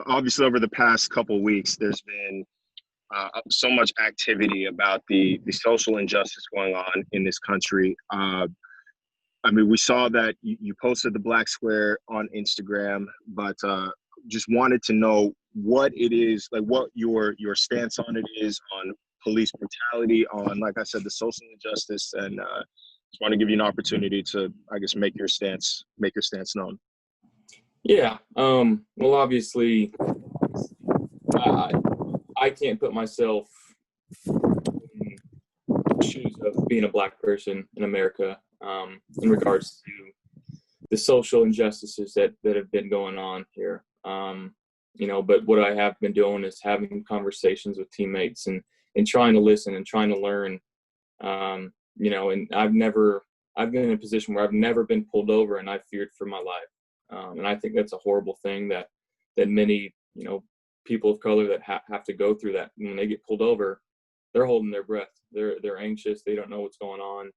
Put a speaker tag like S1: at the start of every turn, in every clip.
S1: obviously over the past couple of weeks, there's been so much activity about the social injustice going on in this country. I mean, we saw that you posted the Black Square on Instagram, but just wanted to know what it is, like what your stance on it is, on police brutality, on, like I said, the social injustice, and just want to give you an opportunity to, I guess, make your stance known.
S2: Yeah. Well, obviously, I can't put myself in the shoes of being a Black person in America in regards to the social injustices that have been going on here. But what I have been doing is having conversations with teammates and trying to listen and trying to learn. And I've been in a position where I've never been pulled over and I've feared for my life. And I think that's a horrible thing that many, people of color that have to go through that. When they get pulled over, they're holding their breath. They're anxious. They don't know what's going on.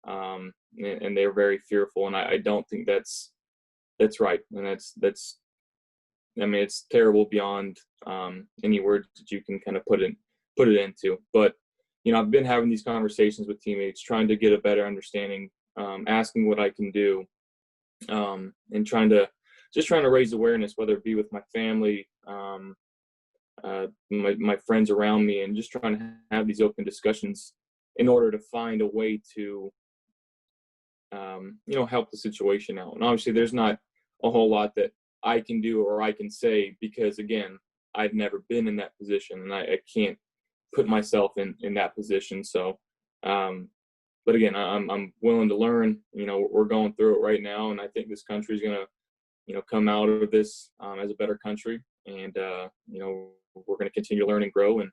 S2: And they're very fearful. And I don't think that's right. And that's, I mean, it's terrible beyond any words that you can kind of put it into. But, I've been having these conversations with teammates, trying to get a better understanding, asking what I can do, and trying to raise awareness, whether it be with my family, my friends around me, and just trying to have these open discussions in order to find a way to, help the situation out. And obviously there's not a whole lot that I can do or I can say, because again, I've never been in that position and I can't put myself in that position. So, but again, I'm willing to learn. We're going through it right now, and I think this country is going to, come out of this as a better country. And, we're going to continue to learn and grow. And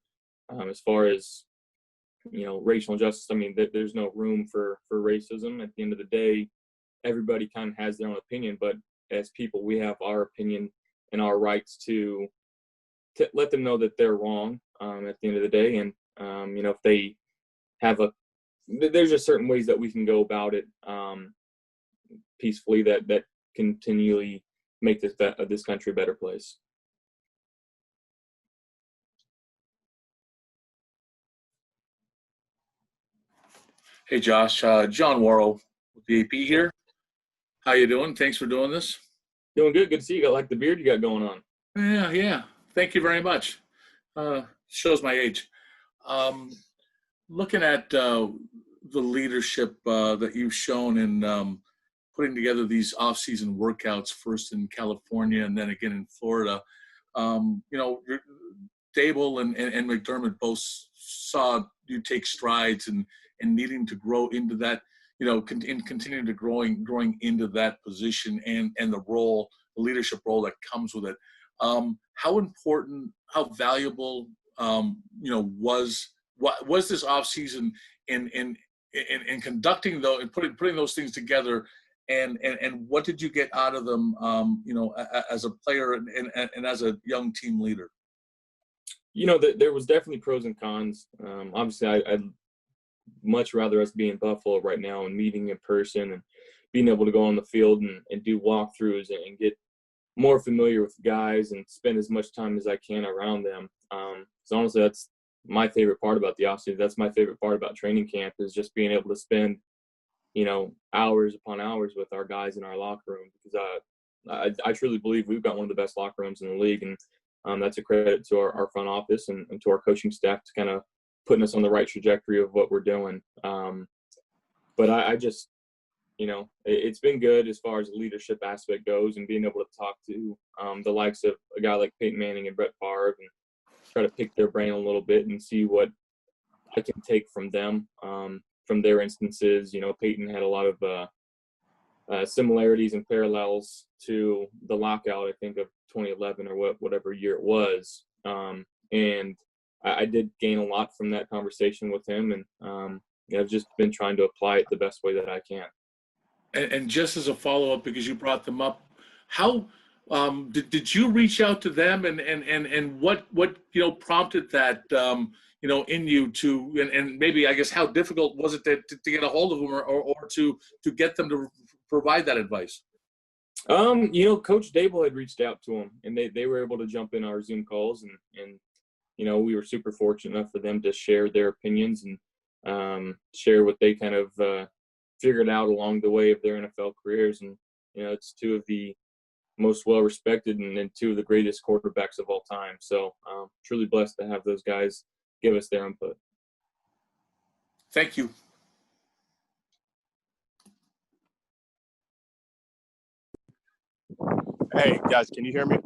S2: as far as, racial injustice, I mean, there's no room for racism. At the end of the day, everybody kind of has their own opinion, but as people, we have our opinion and our rights to let them know that they're wrong at the end of the day. And, if they have there's just certain ways that we can go about it peacefully that continually make this country a better place.
S3: Hey, Josh. John Worrell with the AP here. How you doing? Thanks for doing this.
S2: Doing good. Good to see you. Got like the beard you got going on.
S3: Yeah. Thank you very much. Shows my age. Looking at the leadership that you've shown in putting together these off-season workouts, first in California and then again in Florida, Dable and McDermott both saw you take strides and needing to grow into that, continuing to growing into that position and the role, the leadership role that comes with it. How important, how valuable, was this off season in conducting those and putting those things together, and what did you get out of them, as a player and as a young team leader?
S2: There was definitely pros and cons. Obviously, I'd much rather us be in Buffalo right now and meeting in person and being able to go on the field and do walkthroughs and get more familiar with guys and spend as much time as I can around them. So honestly, that's my favorite part about the offseason. That's my favorite part about training camp, is just being able to spend, hours upon hours with our guys in our locker room, because I truly believe we've got one of the best locker rooms in the league. And that's a credit to our front office and to our coaching staff to kind of putting us on the right trajectory of what we're doing. But I just, it's been good as far as the leadership aspect goes, and being able to talk to the likes of a guy like Peyton Manning and Brett Favre and try to pick their brain a little bit and see what I can take from them, from their instances. Peyton had a lot of similarities and parallels to the lockout, I think, of 2011 or whatever year it was. And I did gain a lot from that conversation with him, and I've just been trying to apply it the best way that I can.
S3: And just as a follow-up, because you brought them up, how did you reach out to them, and what prompted that in you to, and maybe, I guess, how difficult was it to get a hold of them or to get them to provide that advice?
S2: Coach Dable had reached out to him, and they were able to jump in our Zoom calls, and we were super fortunate enough for them to share their opinions and share what they kind of figured out along the way of their NFL careers. And it's two of the most well-respected and two of the greatest quarterbacks of all time. So truly blessed to have those guys give us their input.
S3: Thank you.
S1: Hey, guys, can you hear me?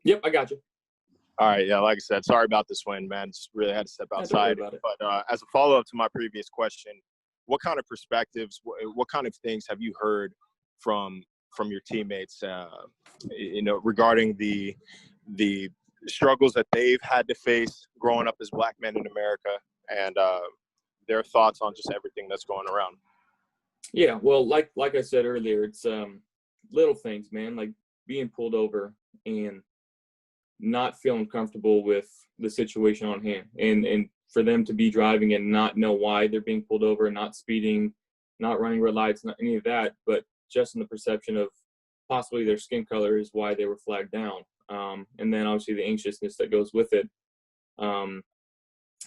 S2: Yep, I got you.
S1: All right, yeah, like I said, sorry about this wind, man. Just really had to step outside. But as a follow-up to my previous question, what kind of perspectives, what kind of things have you heard from your teammates, regarding the struggles that they've had to face growing up as Black men in America, and their thoughts on just everything that's going around?
S2: Yeah, well, like I said earlier, it's little things, man, like being pulled over and not feeling comfortable with the situation on hand, and for them to be driving and not know why they're being pulled over, not speeding, not running red lights, not any of that, but just in the perception of possibly their skin color is why they were flagged down. And then obviously the anxiousness that goes with it.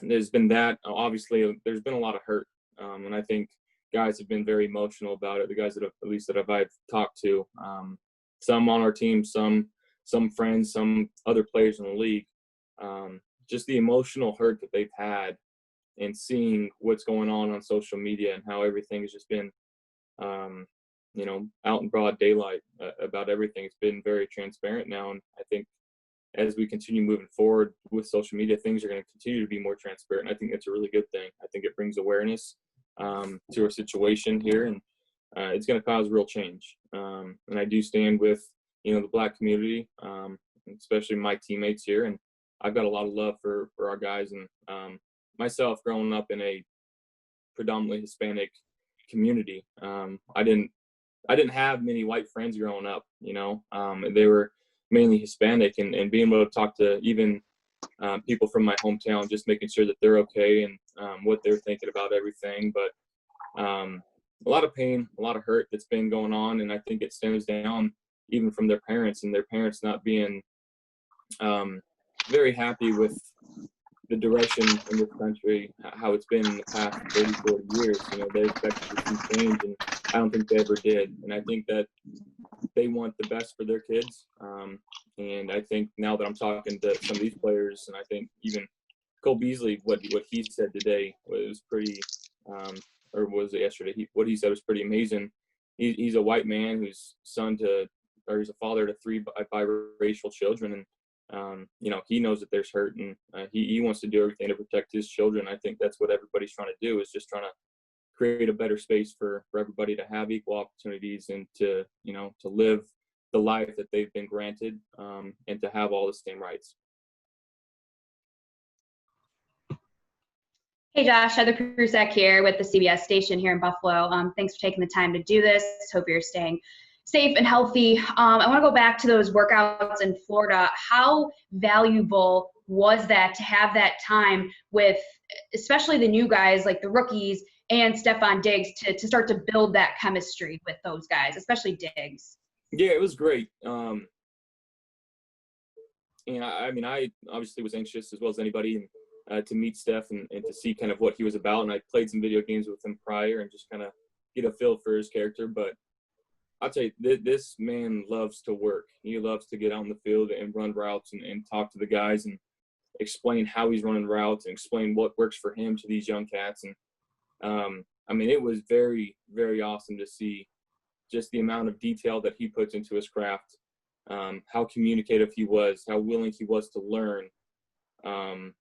S2: There's been that. Obviously, there's been a lot of hurt, and I think guys have been very emotional about it. The guys I've talked to, some on our team, some friends, some other players in the league, just the emotional hurt that they've had, and seeing what's going on social media and how everything has just been, out in broad daylight about everything. It's been very transparent now, and I think as we continue moving forward with social media, things are going to continue to be more transparent. I think that's a really good thing. I think it brings awareness to our situation here, and it's going to cause real change. And I do stand with, the Black community, especially my teammates here. And I've got a lot of love for our guys. And myself, growing up in a predominantly Hispanic community, I didn't have many white friends growing up. They were mainly Hispanic, and being able to talk to even people from my hometown, just making sure that they're okay and what they're thinking about everything. But a lot of pain, a lot of hurt that's been going on, and I think it stems down even from their parents, and their parents not being very happy with the direction in this country, how it's been in the past 30, 40 years. They expected to see change, and I don't think they ever did. And I think that they want the best for their kids. And I think now that I'm talking to some of these players, and I think even Cole Beasley, what he said today was pretty, or was it yesterday? What he said was pretty amazing. He's a white man who's he's a father to 3 biracial children, and he knows that there's hurt, and he wants to do everything to protect his children. I think that's what everybody's trying to do, is just trying to create a better space for everybody to have equal opportunities and to live the life that they've been granted, and to have all the same rights.
S4: Hey Josh, Heather Krusek here with the CBS station here in Buffalo. Thanks for taking the time to do this. Hope you're staying safe and healthy. I want to go back to those workouts in Florida. How valuable was that to have that time with, especially the new guys like the rookies and Stefon Diggs, to start to build that chemistry with those guys, especially Diggs?
S2: Yeah, it was great. And I obviously was anxious as well as anybody, and to meet Steph and to see kind of what he was about. And I played some video games with him prior and just kind of get a feel for his character. But I'll tell you, this man loves to work. He loves to get out in the field and run routes and talk to the guys and explain how he's running routes and explain what works for him to these young cats. And it was very, very awesome to see just the amount of detail that he puts into his craft, how communicative he was, how willing he was to learn. And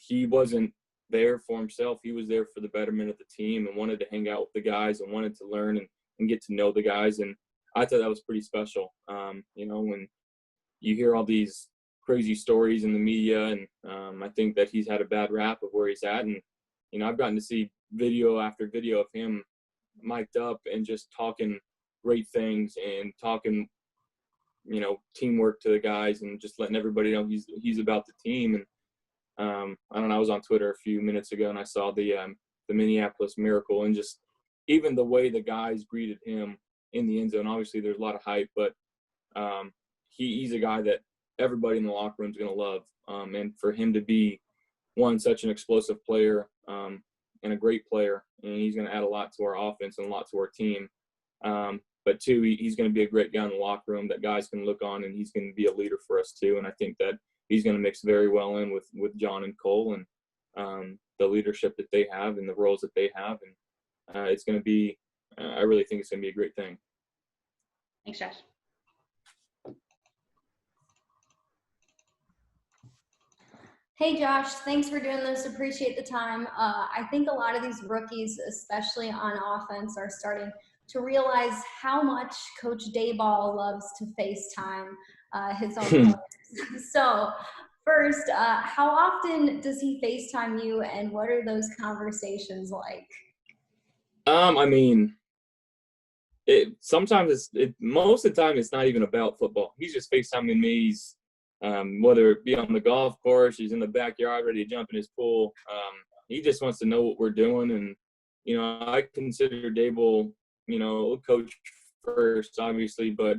S2: he wasn't there for himself. He was there for the betterment of the team and wanted to hang out with the guys and wanted to learn and get to know the guys. And I thought that was pretty special. When you hear all these crazy stories in the media, and I think that he's had a bad rap of where he's at. And, I've gotten to see video after video of him mic'd up and just talking great things and talking, teamwork to the guys and just letting everybody know he's about the team. And I don't know, I was on Twitter a few minutes ago and I saw the Minneapolis Miracle, and just even the way the guys greeted him in the end zone. Obviously, there's a lot of hype, but he's a guy that everybody in the locker room is going to love. And for him to be, one, such an explosive player and a great player, and he's going to add a lot to our offense and a lot to our team. But two, he's going to be a great guy in the locker room that guys can look on, and he's going to be a leader for us too. And I think that he's going to mix very well in with John and Cole and the leadership that they have and the roles that they have. And it's going to be, I really think it's going to be a great thing.
S4: Thanks, Josh.
S5: Hey, Josh, thanks for doing this. Appreciate the time. I think a lot of these rookies, especially on offense, are starting to realize how much Coach Dayball loves to FaceTime his own players. So first, how often does he FaceTime you, and what are those conversations like?
S2: I mean, sometimes most of the time it's not even about football. He's just FaceTiming me. He's whether it be on the golf course, he's in the backyard ready to jump in his pool. He just wants to know what we're doing. And, you know, I consider Dable, you know, coach first, obviously, but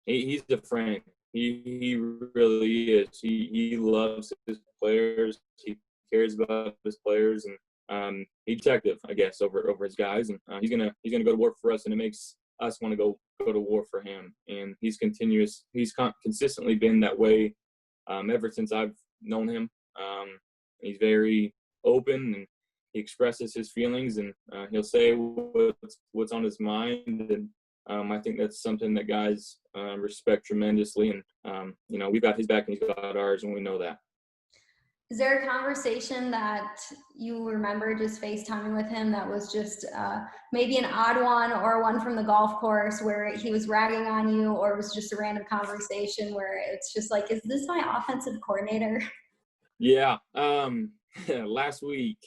S2: he's a friend. He really is. He loves his players. He cares about his players, and he's detective, I guess, over his guys. And he's gonna go to war for us, and it makes us want to go to war for him. And he's consistently been that way ever since I've known him. He's very open, and he expresses his feelings, and he'll say what's on his mind. And I think that's something that guys respect tremendously. And you know, we've got his back and he's got ours, and we know that.
S5: Is there a conversation that you remember just FaceTiming with him that was just maybe an odd one, or one from the golf course where he was ragging on you, or it was just a random conversation where it's just like, is this my offensive coordinator? Yeah.
S2: Last week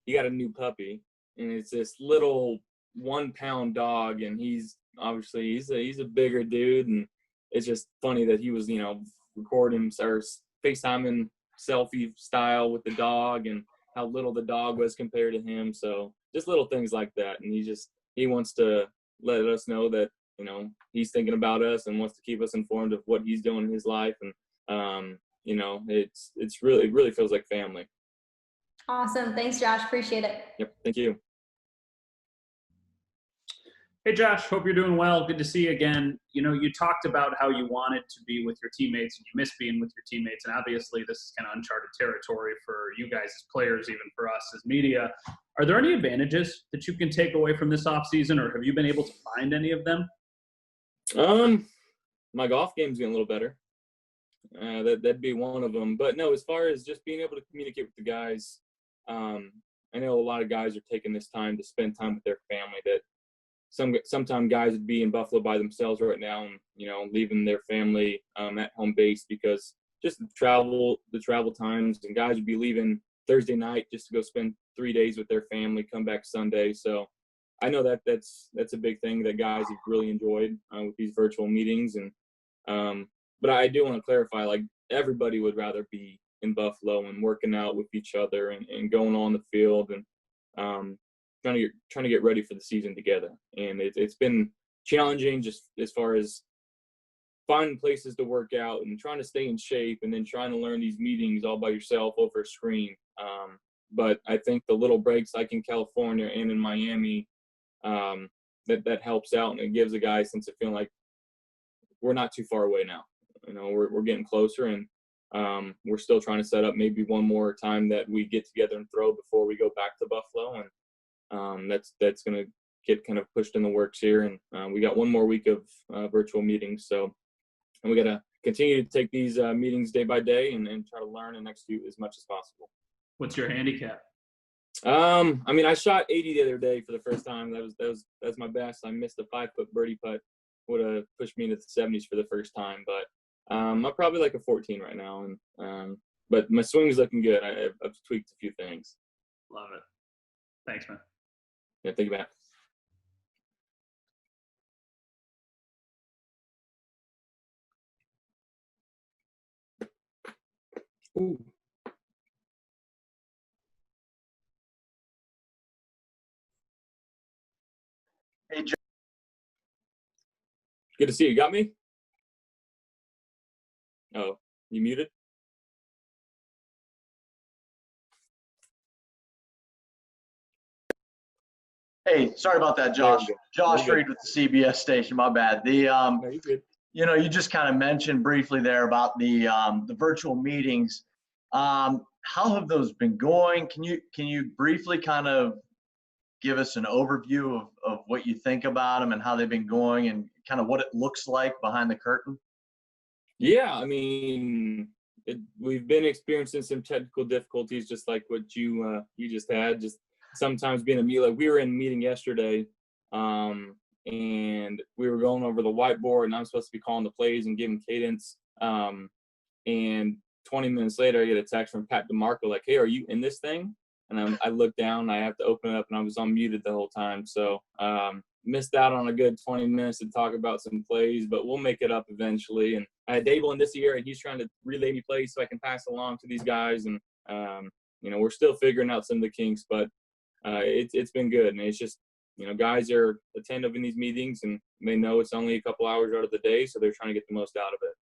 S2: he got a new puppy, and it's this little 1 pound dog, and he's a bigger dude. And it's just funny that he was, you know, recording or FaceTiming selfie style with the dog, and how little the dog was compared to him. So just little things like that. And he wants to let us know that, you know, he's thinking about us and wants to keep us informed of what he's doing in his life. And you know, it really feels like family.
S5: Awesome. Thanks, Josh. Appreciate it.
S2: Yep. Thank you.
S6: Hey, Josh, hope you're doing well. Good to see you again. You know, you talked about how you wanted to be with your teammates and you miss being with your teammates. And obviously this is kind of uncharted territory for you guys as players, even for us as media. Are there any advantages that you can take away from this offseason, or have you been able to find any of them?
S2: My golf game's getting a little better. That'd be one of them. But no, as far as just being able to communicate with the guys, I know a lot of guys are taking this time to spend time with their family. That sometimes guys would be in Buffalo by themselves right now, and, you know, leaving their family at home base because just the travel times, and guys would be leaving Thursday night just to go spend 3 days with their family, come back Sunday. So I know that's a big thing that guys have really enjoyed with these virtual meetings. And but I do want to clarify, like, everybody would rather be in Buffalo and working out with each other and going on the field and trying to get ready for the season together. And it's been challenging just as far as finding places to work out and trying to stay in shape, and then trying to learn these meetings all by yourself over a screen. But I think the little breaks like in California and in Miami, that helps out, and it gives a guy a sense of feeling like we're not too far away now. You know, we're getting closer, and we're still trying to set up maybe one more time that we get together and throw before we go back to Buffalo. And that's going to get kind of pushed in the works here. And we got one more week of virtual meetings. So, and we got to continue to take these meetings day by day and try to learn and execute as much as possible.
S6: What's your handicap?
S2: I mean, I shot 80 the other day for the first time. That's my best. I missed a 5-foot birdie putt. Would have pushed me into the 70s for the first time, but I'm probably like a 14 right now. And but my swing's looking good. I've tweaked a few things.
S6: Love it. Thanks, man.
S2: Yeah, think about it. Ooh.
S7: Hey,
S2: Good to see you. Got me? Oh, you muted?
S7: Hey, sorry about that,
S2: There
S7: Josh.
S2: we go.
S7: Josh
S2: You're good.
S7: Freed with the CBS station. My bad.
S2: No, you're good.
S7: You just kind of mentioned briefly there about the virtual meetings. How have those been going? Can you briefly kind of give us an overview of what you think about them and how they've been going and kind of what it looks like behind the curtain?
S2: Yeah, I mean, we've been experiencing some technical difficulties, just like what you just had. Just sometimes being a meet, like we were in a meeting yesterday, and we were going over the whiteboard, and I'm supposed to be calling the plays and giving cadence. And 20 minutes later, I get a text from Pat DeMarco like, "Hey, are you in this thing?" And I look down, I have to open it up, and I was unmuted the whole time. So missed out on a good 20 minutes to talk about some plays, but we'll make it up eventually. And I had Dable in this year, and he's trying to relay me plays so I can pass along to these guys. And we're still figuring out some of the kinks, but it's been good. And it's just, guys are attentive in these meetings, and they know it's only a couple hours out of the day, so they're trying to get the most out of it.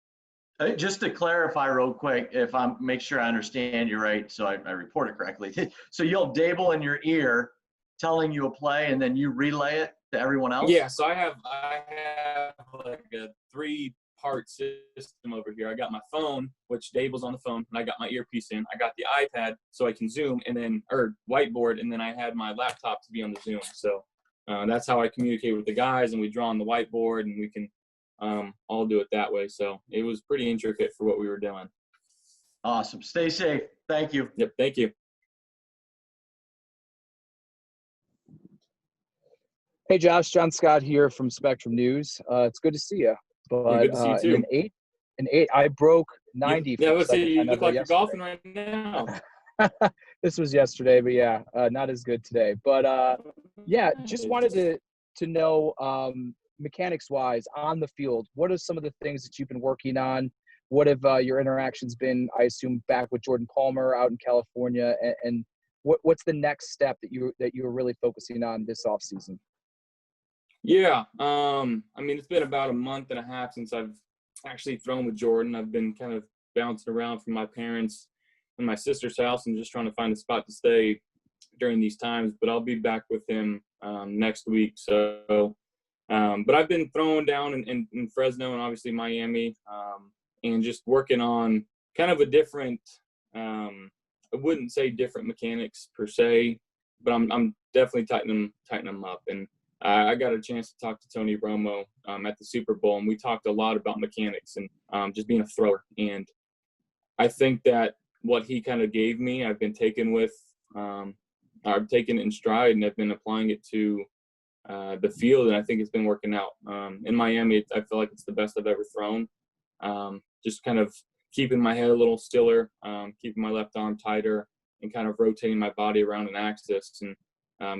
S7: Just to clarify real quick, if I make sure I understand you right, so I report it correctly. So you'll have Dable in your ear telling you a play, and then you relay it to everyone else?
S2: Yeah, so I have like a 3-part system over here. I got my phone, which Dable's on the phone, and I got my earpiece in. I got the iPad so I can Zoom, or whiteboard, and then I had my laptop to be on the Zoom. So that's how I communicate with the guys, and we draw on the whiteboard, and we can all do it that way. So it was pretty intricate for what we were doing.
S7: Awesome. Stay safe. Thank you.
S2: Yep, thank you.
S8: Hey, Josh, John Scott here from Spectrum News. It's good to see you. But
S2: Good to see you too.
S8: In eight, I broke 90.
S2: Yeah, let's see. You
S8: time
S2: look
S8: ever
S2: like you're
S8: yesterday.
S2: golfing right now.
S8: This was yesterday, but yeah, not as good today. But yeah, just wanted to know mechanics-wise on the field, what are some of the things that you've been working on? What have your interactions been? I assume back with Jordan Palmer out in California, and what's the next step that you were really focusing on this offseason?
S2: Yeah, I mean, it's been about a month and a half since I've actually thrown with Jordan. I've been kind of bouncing around from my parents and my sister's house and just trying to find a spot to stay during these times. But I'll be back with him next week. So, but I've been throwing down in Fresno and obviously Miami, and just working on kind of a different. I wouldn't say different mechanics per se, but I'm definitely tightening them up. And I got a chance to talk to Tony Romo at the Super Bowl, and we talked a lot about mechanics and just being a thrower. And I think that what he kind of gave me, I've been taking I've taken it in stride, and I've been applying it to the field, and I think it's been working out. In Miami, I feel like it's the best I've ever thrown. Just kind of keeping my head a little stiller, keeping my left arm tighter, and kind of rotating my body around an axis. And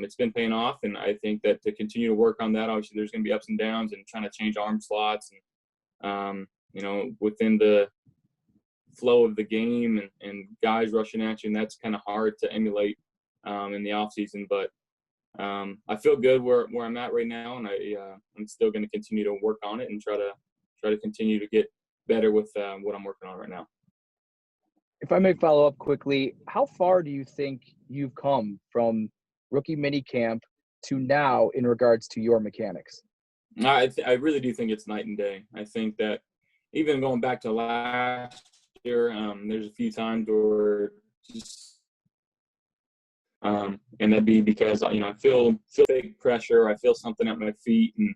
S2: it's been paying off, and I think that to continue to work on that, obviously there's going to be ups and downs and trying to change arm slots and, within the flow of the game and guys rushing at you, and that's kind of hard to emulate in the off season. But I feel good where I'm at right now, and I'm still going to continue to work on it and try to continue to get better with what I'm working on right now.
S8: If I may follow up quickly, how far do you think you've come from rookie mini camp to now in regards to your mechanics?
S2: I really do think it's night and day. I think that even going back to last year, there's a few times where just and that'd be because I feel big pressure, I feel something at my feet, and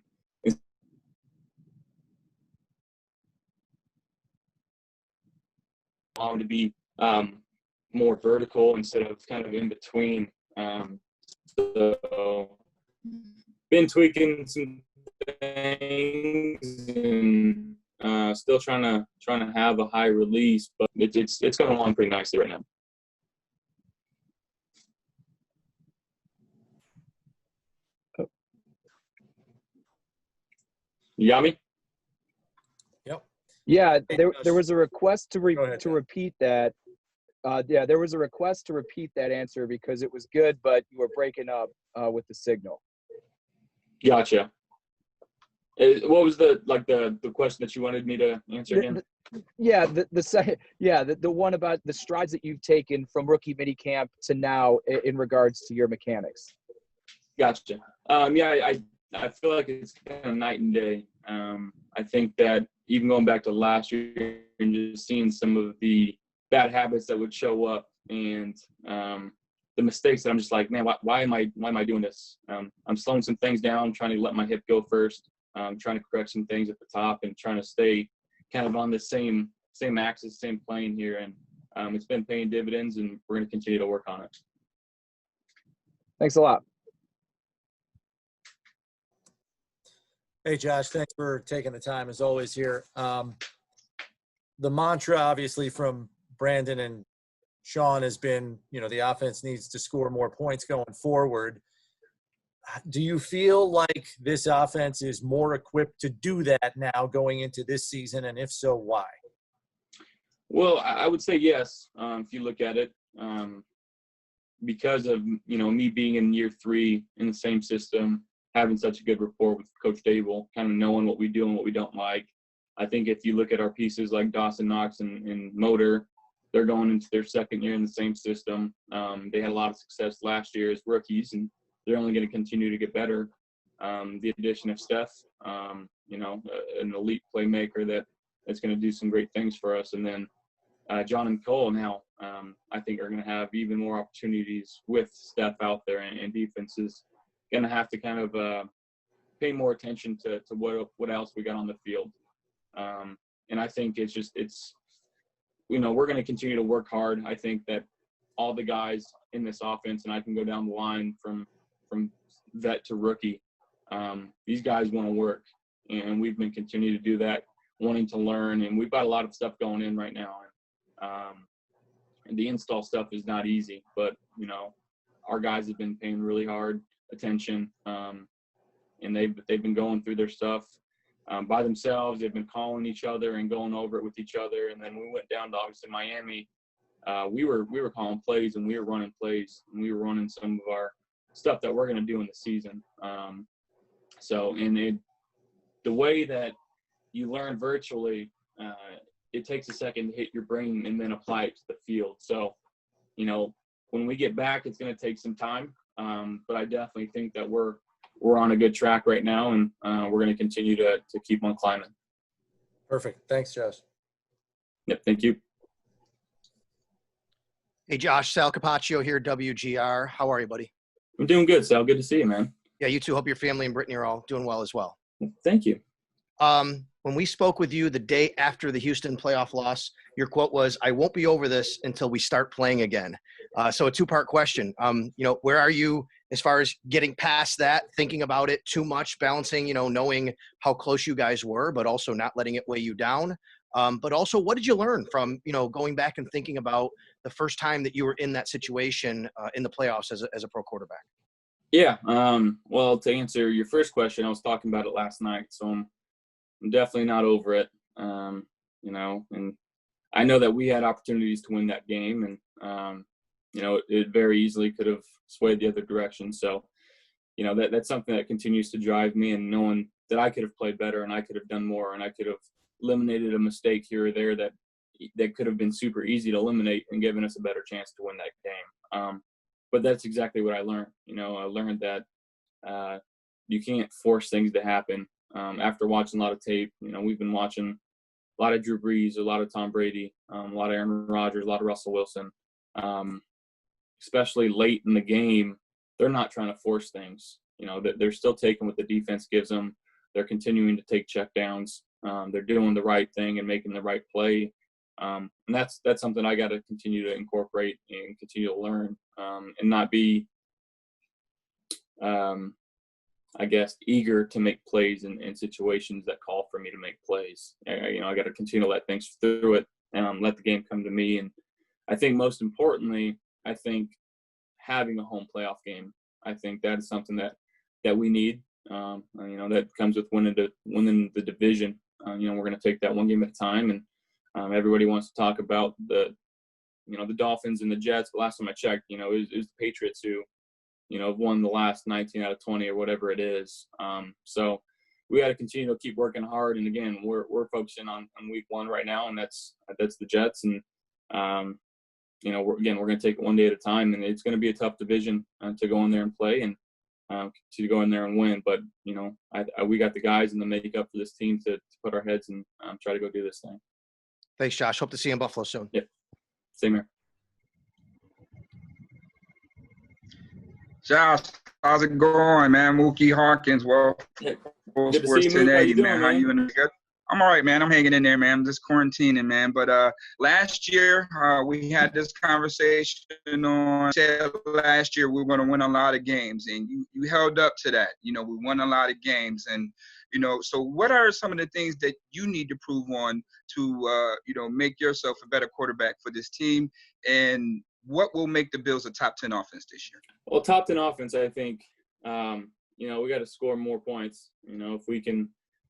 S2: to be more vertical instead of kind of in between. So been tweaking some things and still trying to have a high release, but it's going along pretty nicely right now. You got me?
S9: Yep.
S8: Yeah,
S9: Hey,
S8: there was a request to
S9: ahead,
S8: repeat that. Yeah, there was a request to repeat that answer because it was good, but you were breaking up with the signal.
S2: Gotcha. What was the question that you wanted me to answer again?
S8: The one about the strides that you've taken from rookie minicamp to now in regards to your mechanics.
S2: Gotcha. I feel like it's kind of night and day. I think that even going back to last year and just seeing some of the bad habits that would show up and the mistakes that I'm just like, man, why am I doing this? I'm slowing some things down, trying to let my hip go first, trying to correct some things at the top, and trying to stay kind of on the same axis, same plane here. And it's been paying dividends, and we're going to continue to work on it.
S8: Thanks a lot.
S9: Hey, Josh, thanks for taking the time as always here. The mantra, obviously, from Brandon and Sean has been, the offense needs to score more points going forward. Do you feel like this offense is more equipped to do that now going into this season? And if so, why?
S2: Well, I would say yes, if you look at it, because of, me being in year 3 in the same system, having such a good rapport with Coach Dable, kind of knowing what we do and what we don't like. I think if you look at our pieces like Dawson Knox and Motor, they're going into their second year in the same system. They had a lot of success last year as rookies, and they're only going to continue to get better. The addition of Steph, an elite playmaker that's going to do some great things for us. And then John and Cole now, I think, are going to have even more opportunities with Steph out there, and defenses going to have to kind of pay more attention to what else we got on the field. And I think we're going to continue to work hard. I think that all the guys in this offense, and I can go down the line from vet to rookie, these guys want to work, and we've been continuing to do that, wanting to learn, and we've got a lot of stuff going in right now. And the install stuff is not easy, but, our guys have been paying really hard attention, and they've been going through their stuff by themselves. They've been calling each other and going over it with each other. And then we went down to, obviously, Miami. We were calling plays, and we were running plays, and we were running some of our stuff that we're going to do in the season. The way that you learn virtually, it takes a second to hit your brain and then apply it to the field. So, when we get back, it's going to take some time. But I definitely think that we're on a good track right now, and we're going to continue to keep on climbing.
S9: Perfect. Thanks, Josh.
S2: Yep. Thank you.
S10: Hey, Josh, Sal Capaccio here, WGR. How are you, buddy?
S2: I'm doing good, Sal. Good to see you, man.
S10: Yeah, you too. Hope your family and Brittany are all doing well as well.
S2: Thank you.
S10: When we spoke with you the day after the Houston playoff loss, your quote was, "I won't be over this until we start playing again." So a two-part question. Where are you as far as getting past that, thinking about it too much, balancing, knowing how close you guys were, but also not letting it weigh you down? But also, what did you learn from, going back and thinking about the first time that you were in that situation in the playoffs as a pro quarterback?
S2: Yeah. Well, to answer your first question, I was talking about it last night, so I'm definitely not over it. And I know that we had opportunities to win that game, and it very easily could have swayed the other direction. So, that's something that continues to drive me, and knowing that I could have played better and I could have done more and I could have eliminated a mistake here or there that could have been super easy to eliminate and given us a better chance to win that game. But that's exactly what I learned. I learned that you can't force things to happen. After watching a lot of tape, we've been watching a lot of Drew Brees, a lot of Tom Brady, a lot of Aaron Rodgers, a lot of Russell Wilson. Especially late in the game, they're not trying to force things. They're still taking what the defense gives them. They're continuing to take checkdowns. They're doing the right thing and making the right play. And that's something I got to continue to incorporate and continue to learn, and not be, eager to make plays in situations that call for me to make plays. I got to continue to let things through it and let the game come to me. And I think most importantly, having a home playoff game, I think that is something that we need. That comes with winning the division. We're going to take that one game at a time, and everybody wants to talk about the Dolphins and the Jets. But last time I checked, it was the Patriots who have won the last 19 out of 20 or whatever it is. So we got to continue to keep working hard. And again, we're focusing on week 1 right now, and that's the Jets. And we're going to take it one day at a time, and it's going to be a tough division to go in there and play and to go in there and win. But we got the guys and the makeup for this team to put our heads and try to go do this thing.
S10: Thanks, Josh. Hope to see you in Buffalo soon.
S2: Yep. Same here.
S11: Josh, how's it going, man? Mookie Hawkins, well,
S2: Good to
S11: Sports
S2: see you, Mook. How
S11: 1080,
S2: you doing,
S11: man. How you in? Good? I'm all right, man. I'm hanging in there, man. I'm just quarantining, man. But last year, we had this conversation on last year we were going to win a lot of games, and you held up to that. We won a lot of games, and so what are some of the things that you need to prove on to make yourself a better quarterback for this team, and what will make the Bills a top 10 offense this year?
S2: Well, top 10 offense, I think, we got to score more points.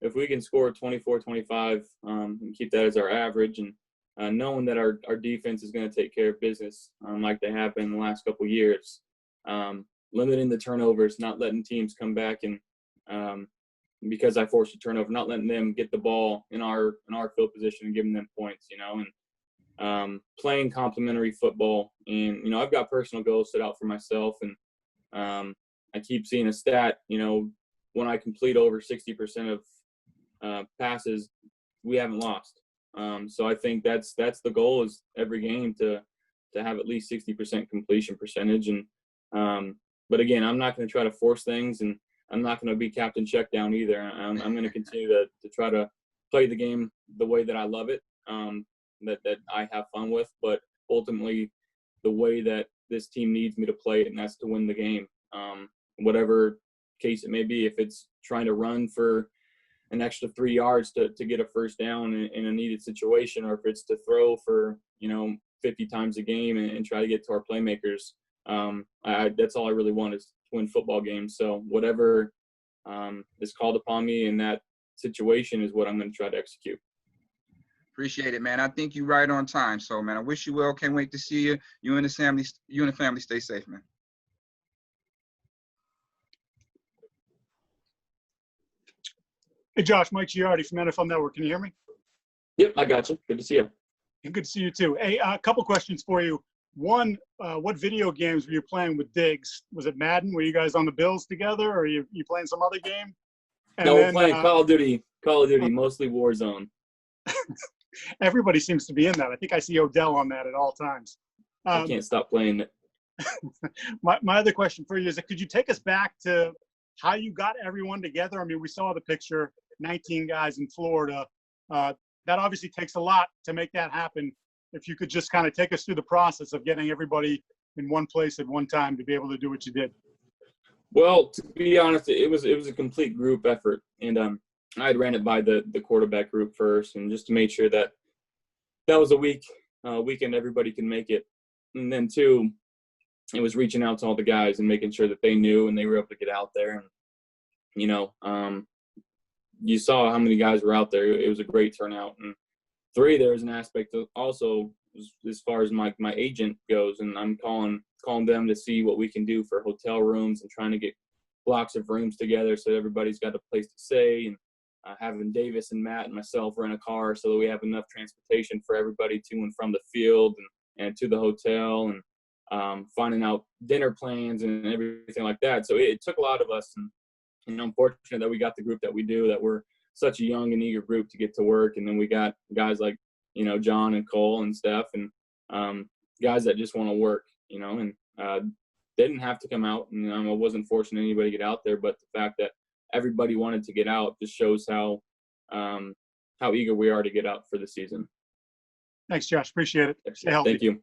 S2: If we can score 24, 25, and keep that as our average, and knowing that our defense is going to take care of business like they have been the last couple of years, limiting the turnovers, not letting teams come back and because I forced a turnover, not letting them get the ball in our field position and giving them points, and playing complementary football. And I've got personal goals set out for myself, and I keep seeing a stat, when I complete over 60% of passes, we haven't lost. So I think that's the goal, is every game to have at least 60% completion percentage. And but again, I'm not going to try to force things, and I'm not going to be captain check down either. I'm going to continue to try to play the game the way that I love it, that I have fun with, but ultimately the way that this team needs me to play it, and that's to win the game. Whatever case it may be, if it's trying to run for an extra 3 yards to get a first down in a needed situation, or if it's to throw for 50 times a game and try to get to our playmakers, that's all I really want, is to win football games. So whatever is called upon me in that situation is what I'm going to try to execute.
S11: Appreciate it, man. I think you're right on time. So, man, I wish you well. Can't wait to see you. You and the family stay safe, man.
S12: Hey, Josh, Mike Giardi from NFL Network. Can you hear me?
S2: Yep, I got you. Good to see you.
S12: And good to see you, too. Hey, a couple questions for you. One, what video games were you playing with Diggs? Was it Madden? Were you guys on the Bills together, or are you playing some other game? And
S2: no, we're playing Call of Duty, mostly Warzone.
S12: Everybody seems to be in that. I think I see Odell on that at all times.
S2: I can't stop playing it.
S12: My other question for you is, could you take us back to how you got everyone together? I mean, we saw the picture, 19 guys in Florida. That obviously takes a lot to make that happen. If you could just kind of take us through the process of getting everybody in one place at one time to be able to do what you did.
S2: Well, to be honest, it was a complete group effort, and I had ran it by the quarterback group first, and just to make sure that was a weekend everybody can make it. And then two, it was reaching out to all the guys and making sure that they knew and they were able to get out there. And you saw how many guys were out there. It was a great turnout. And three, there was an aspect of also as far as my agent goes, and I'm calling them to see what we can do for hotel rooms and trying to get blocks of rooms together so everybody's got a place to stay, and having Davis and Matt and myself rent a car so that we have enough transportation for everybody to and from the field and to the hotel, and finding out dinner plans and everything like that. So it took a lot of us, and I'm fortunate that we got the group that we do, that we're such a young and eager group to get to work. And then we got guys like, John and Cole and Steph, and guys that just want to work, and they didn't have to come out. And I wasn't forcing anybody to get out there, but the fact that everybody wanted to get out just shows how eager we are to get out for the season.
S12: Thanks, Josh. Appreciate it. Stay healthy.
S2: Thank you.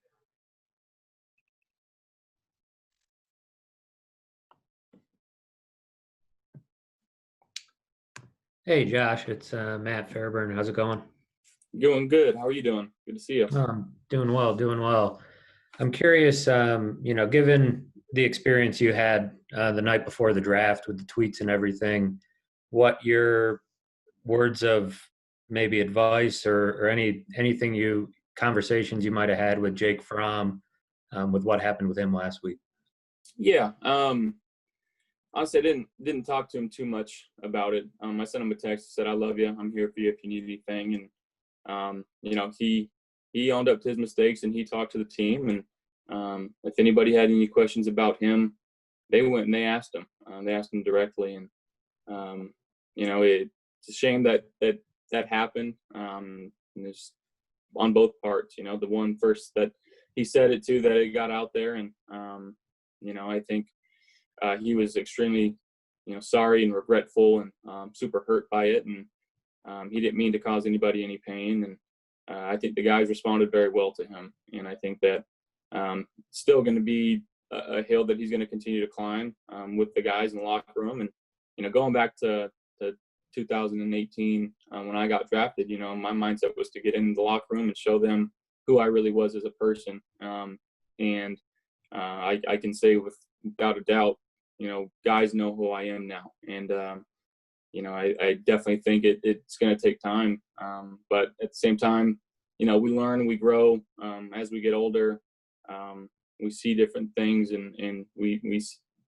S13: Hey, Josh, it's Matt Fairburn. How's it going?
S2: Doing good. How are you doing? Good to see you.
S13: Doing well. I'm curious, given the experience you had the night before the draft with the tweets and everything, what your words of maybe advice or conversations you might have had with Jake Fromm with what happened with him last week?
S2: Yeah. Honestly, I didn't talk to him too much about it. I sent him a text, said, "I love you. I'm here for you if you need anything." And he owned up to his mistakes and he talked to the team. And if anybody had any questions about him, they went and they asked him. They asked him directly. And it's a shame that happened. And it's on both parts. The one first that he said it to, that it got out there, and I think. He was extremely, sorry and regretful and super hurt by it. And he didn't mean to cause anybody any pain. And I think the guys responded very well to him. And I think that it's still going to be a hill that he's going to continue to climb with the guys in the locker room. And, going back to 2018 when I got drafted, my mindset was to get in the locker room and show them who I really was as a person. And I can say without a doubt, guys know who I am now. And, I definitely think it's going to take time. But at the same time, we learn, we grow as we get older. We see different things and we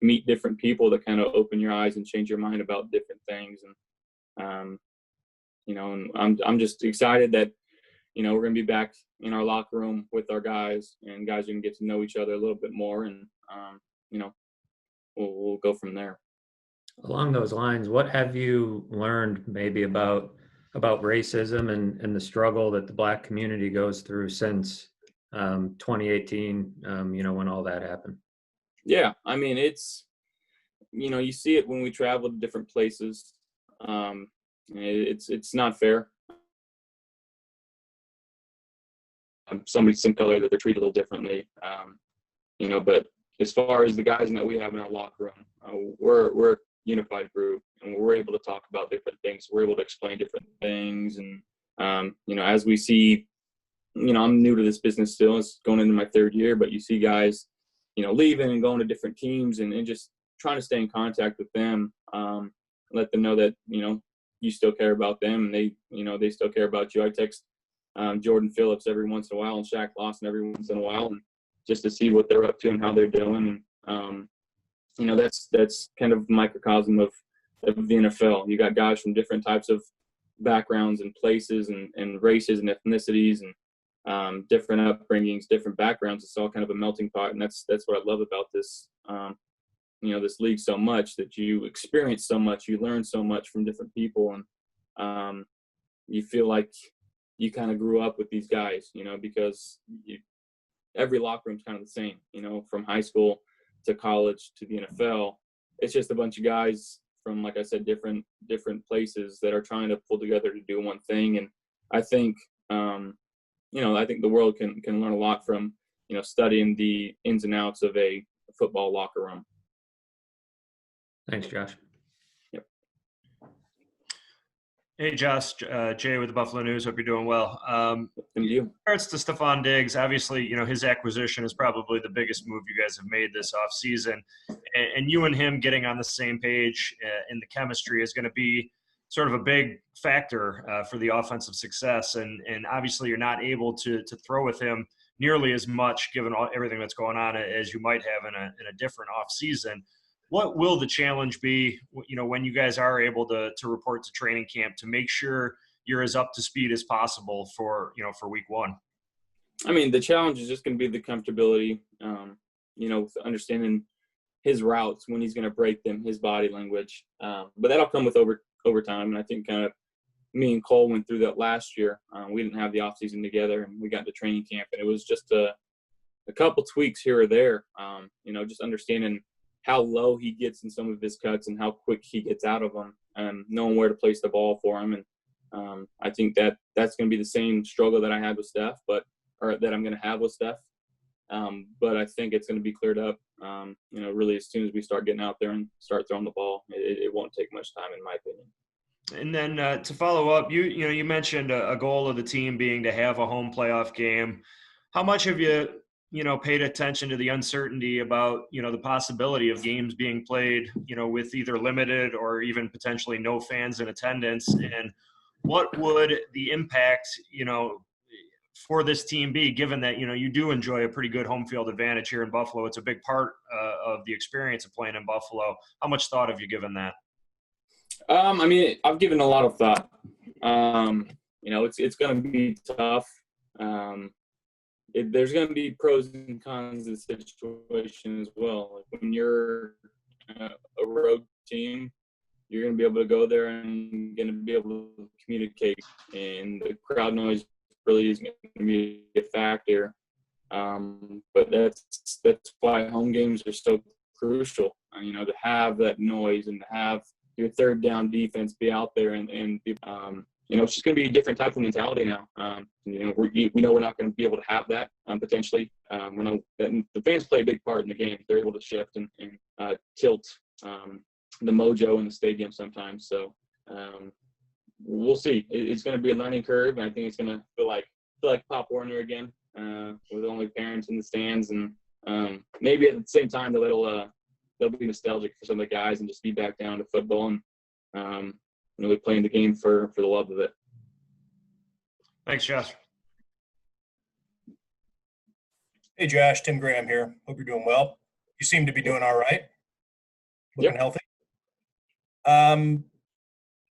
S2: meet different people that kind of open your eyes and change your mind about different things. And, and I'm just excited that, we're going to be back in our locker room with our guys, and guys are going to get to know each other a little bit more. And, we'll go from there.
S13: Along those lines, what have you learned maybe about racism and the struggle that the Black community goes through since 2018, when all that happened?
S2: Yeah, I mean, it's, you see it when we travel to different places. It's not fair. Somebody's skin color, that they're treated a little differently. But as far as the guys that we have in our locker room, we're a unified group, and we're able to talk about different things. We're able to explain different things. And, as we see, I'm new to this business still. It's going into my third year, but you see guys, leaving and going to different teams and just trying to stay in contact with them. Let them know that, you still care about them, and they still care about you. I text Jordan Phillips every once in a while and Shaq Lawson every once in a while, and just to see what they're up to and how they're doing. And, that's kind of microcosm of the NFL. You got guys from different types of backgrounds and places and races and ethnicities and different upbringings, different backgrounds. It's all kind of a melting pot. And that's what I love about this, this league so much, that you experience so much, you learn so much from different people. And you feel like you kind of grew up with these guys, because every locker room's kind of the same, from high school to college to the NFL. It's just a bunch of guys from, like I said, different places that are trying to pull together to do one thing. And I think, I think the world can learn a lot from, studying the ins and outs of a football locker room.
S13: Thanks, Josh.
S2: Yep.
S14: Hey, Josh, Jay with the Buffalo News. Hope you're doing well.
S2: Thank you.
S14: In regards to Stefon Diggs, obviously, his acquisition is probably the biggest move you guys have made this offseason. And you and him getting on the same page in the chemistry is going to be sort of a big factor for the offensive success. And obviously, you're not able to throw with him nearly as much, given everything that's going on, as you might have in a different offseason. What will the challenge be, when you guys are able to report to training camp, to make sure you're as up to speed as possible for week one?
S2: I mean, the challenge is just going to be the comfortability, understanding his routes, when he's going to break them, his body language. But that'll come with over time. And I think kind of me and Cole went through that last year. We didn't have the offseason together, and we got to training camp, and it was just a couple tweaks here or there, just understanding how low he gets in some of his cuts and how quick he gets out of them, and knowing where to place the ball for him. And I think that's going to be the same struggle that I had with Steph, or that I'm going to have with Steph. But I think it's going to be cleared up, really as soon as we start getting out there and start throwing the ball. It won't take much time, in my opinion.
S14: And then to follow up, you mentioned a goal of the team being to have a home playoff game. How much have you paid attention to the uncertainty about, the possibility of games being played, with either limited or even potentially no fans in attendance? And what would the impact, for this team be, given that, you do enjoy a pretty good home field advantage here in Buffalo? It's a big part of the experience of playing in Buffalo. How much thought have you given that?
S2: I mean, I've given a lot of thought. It's going to be tough. There's going to be pros and cons of the situation as well. Like when you're a road team, you're going to be able to go there and going to be able to communicate, and the crowd noise really is going to be a factor. But that's why home games are so crucial. To have that noise and to have your third down defense be out there and be, it's just going to be a different type of mentality now. We know we're not going to be able to have that potentially. The fans play a big part in the game. They're able to shift and tilt the mojo in the stadium sometimes. So we'll see. It's going to be a learning curve, and I think it's going to feel like Pop Warner again, with only parents in the stands, and maybe at the same time they'll be nostalgic for some of the guys and just be back down to football and really playing the game for the love of it.
S14: Thanks, Josh.
S15: Hey, Josh, Tim Graham here. Hope you're doing well. You seem to be doing all right. Looking healthy.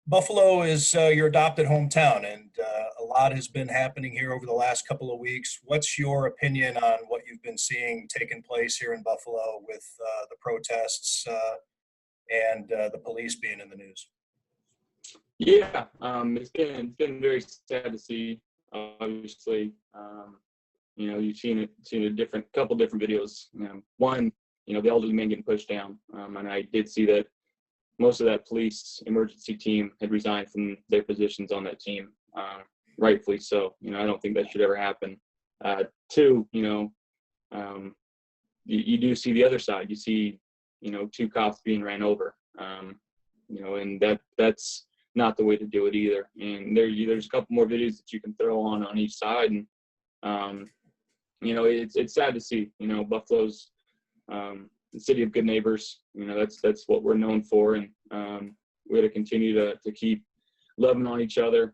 S15: Buffalo is your adopted hometown, and a lot has been happening here over the last couple of weeks. What's your opinion on what you've been seeing taking place here in Buffalo with the protests and the police being in the news?
S2: Yeah, it's been very sad to see. Obviously, you've seen a couple different videos. One, the elderly man getting pushed down, and I did see that most of that police emergency team had resigned from their positions on that team, rightfully so. I don't think that should ever happen. Two, you do see the other side. You see, two cops being ran over, and that's not the way to do it either. And there's a couple more videos that you can throw on each side, and it's sad to see. Buffalo's the city of good neighbors. That's what we're known for, and we got to continue to keep loving on each other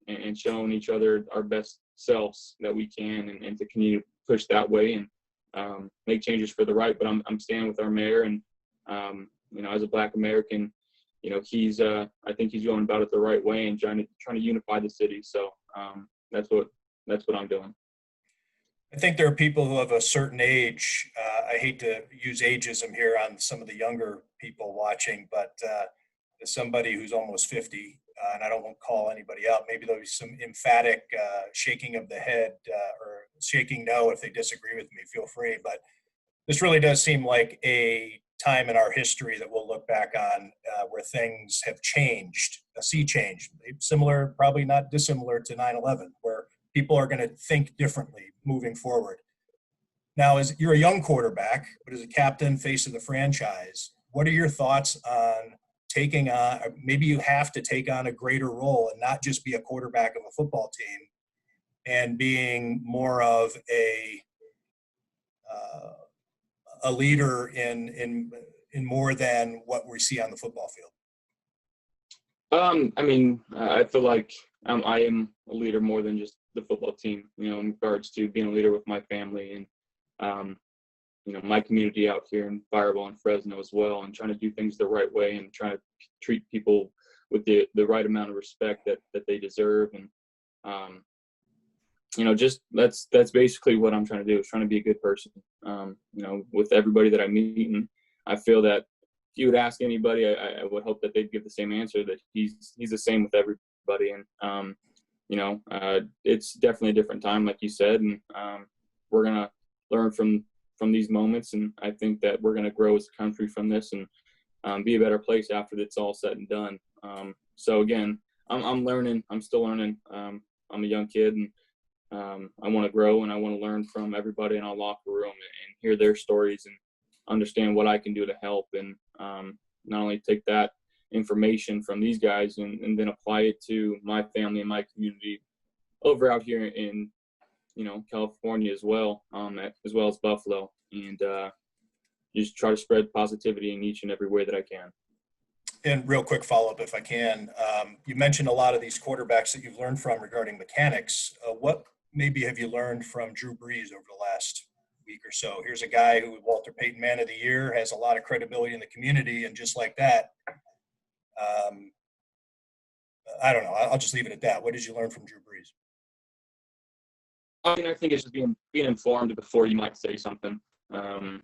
S2: and showing each other our best selves that we can, and to continue to push that way and make changes for the right. But I'm standing with our mayor, and as a Black American, I think he's going about it the right way and trying to unify the city. So that's what I'm doing.
S15: I think there are people who have a certain age. I hate to use ageism here on some of the younger people watching, but as somebody who's almost 50, and I don't want to call anybody out, maybe there'll be some emphatic shaking of the head or shaking no if they disagree with me, feel free. But this really does seem like a time in our history that we'll look back on where things have changed, a sea change, similar, probably not dissimilar to 9/11, where people are going to think differently moving forward. Now, as you're a young quarterback, but as a captain, face of the franchise, what are your thoughts on taking on, maybe you have to take on a greater role and not just be a quarterback of a football team, and being more of a leader in more than what we see on the football field?
S2: I feel like I am a leader more than just the football team, in regards to being a leader with my family and, my community out here in Fireball and Fresno as well, and trying to do things the right way and trying to treat people with the right amount of respect that they deserve. And, just that's basically what I'm trying to do, is trying to be a good person, with everybody that I meet. And I feel that if you would ask anybody, I would hope that they'd give the same answer, that he's the same with everybody. And, it's definitely a different time, like you said, and we're going to learn from these moments, and I think that we're going to grow as a country from this and be a better place after it's all said and done. So again, I'm learning. I'm still learning. I'm a young kid, and I want to grow, and I want to learn from everybody in our locker room and hear their stories and understand what I can do to help, and not only take that information from these guys and then apply it to my family and my community over out here in California as well as Buffalo, and just try to spread positivity in each and every way that I can.
S15: And real quick follow-up, if I can, you mentioned a lot of these quarterbacks that you've learned from regarding mechanics. What maybe have you learned from Drew Brees over the last week or so? Here's a guy who Walter Payton Man of the Year, has a lot of credibility in the community, and just like that, I don't know. I'll just leave it at that. What did you learn from Drew Brees?
S2: I mean, I think it's just being informed before you might say something. And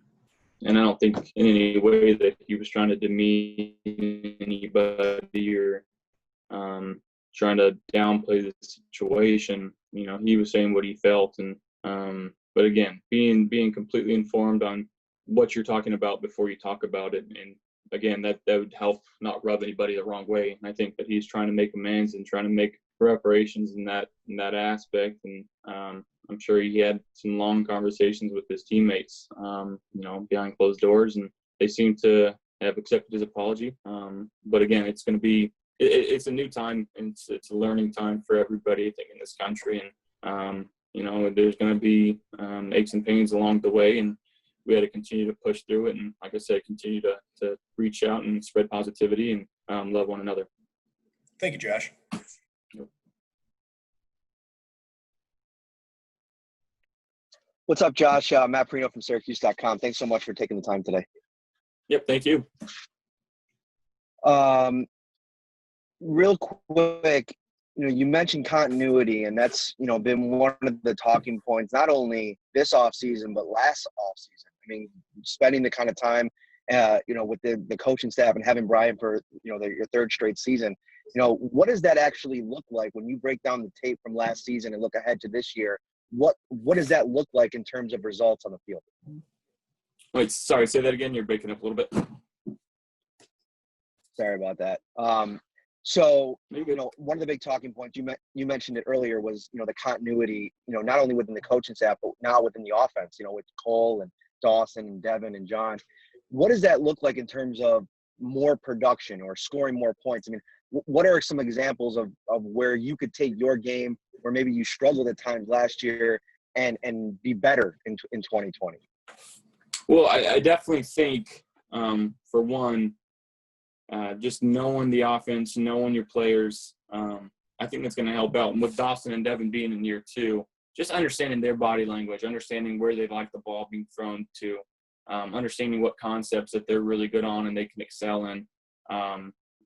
S2: I don't think in any way that he was trying to demean anybody or trying to downplay the situation. You know, he was saying what he felt, and but again, being completely informed on what you're talking about before you talk about it, and again, that would help not rub anybody the wrong way. And I think that he's trying to make amends and trying to make reparations in that aspect, and I'm sure he had some long conversations with his teammates, you know, behind closed doors, and they seem to have accepted his apology. But again, it's going to be it's a new time, and it's a learning time for everybody, I think, in this country. And you know, there's going to be aches and pains along the way, and we had to continue to push through it. And like I said, continue to reach out and spread positivity and love one another.
S15: Thank you, Josh.
S10: What's up, Josh? Matt Perino from Syracuse.com. Thanks so much for taking the time today.
S2: Yep, thank you.
S10: Real quick, you know, you mentioned continuity, and that's, you know, been one of the talking points, not only this offseason, but last offseason. I mean, spending the kind of time, you know, with the coaching staff and having Brian for, you know, your third straight season. You know, what does that actually look like when you break down the tape from last season and look ahead to this year? What does that look like in terms of results on the field?
S2: Wait, sorry, say that again. You're breaking up a little bit.
S10: Sorry about that. So, you know, one of the big talking points, you mentioned it earlier, was, you know, the continuity, you know, not only within the coaching staff, but now within the offense, you know, with Cole and Dawson and Devin and John. What does that look like in terms of more production or scoring more points? I mean, what are some examples of where you could take your game where maybe you struggled at times last year and be better in 2020?
S2: Well, I definitely think, for one, just knowing the offense, knowing your players, I think that's going to help out. And with Dawson and Devin being in year two, just understanding their body language, understanding where they like the ball being thrown to, understanding what concepts that they're really good on and they can excel in.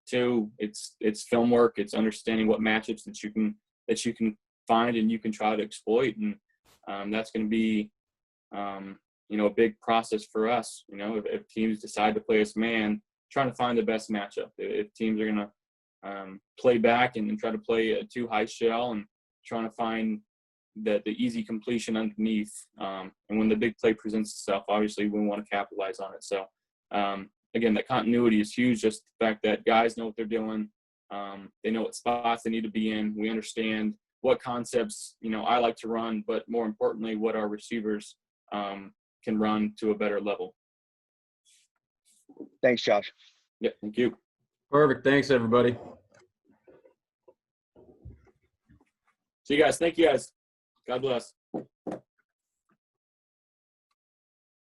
S2: Two, it's film work. It's understanding what matchups that you can find and you can try to exploit. And that's going to be, you know, a big process for us. You know, if teams decide to play us man, trying to find the best matchup. If teams are going to play back and try to play a too high shell and trying to find the easy completion underneath. And when the big play presents itself, obviously we want to capitalize on it. So, again, that continuity is huge. Just the fact that guys know what they're doing. They know what spots they need to be in. We understand what concepts, you know, I like to run, but more importantly, what our receivers can run to a better level.
S10: Thanks, Josh.
S2: Yeah, thank you.
S16: Perfect. Thanks, everybody.
S2: See you guys. Thank you, guys. God bless.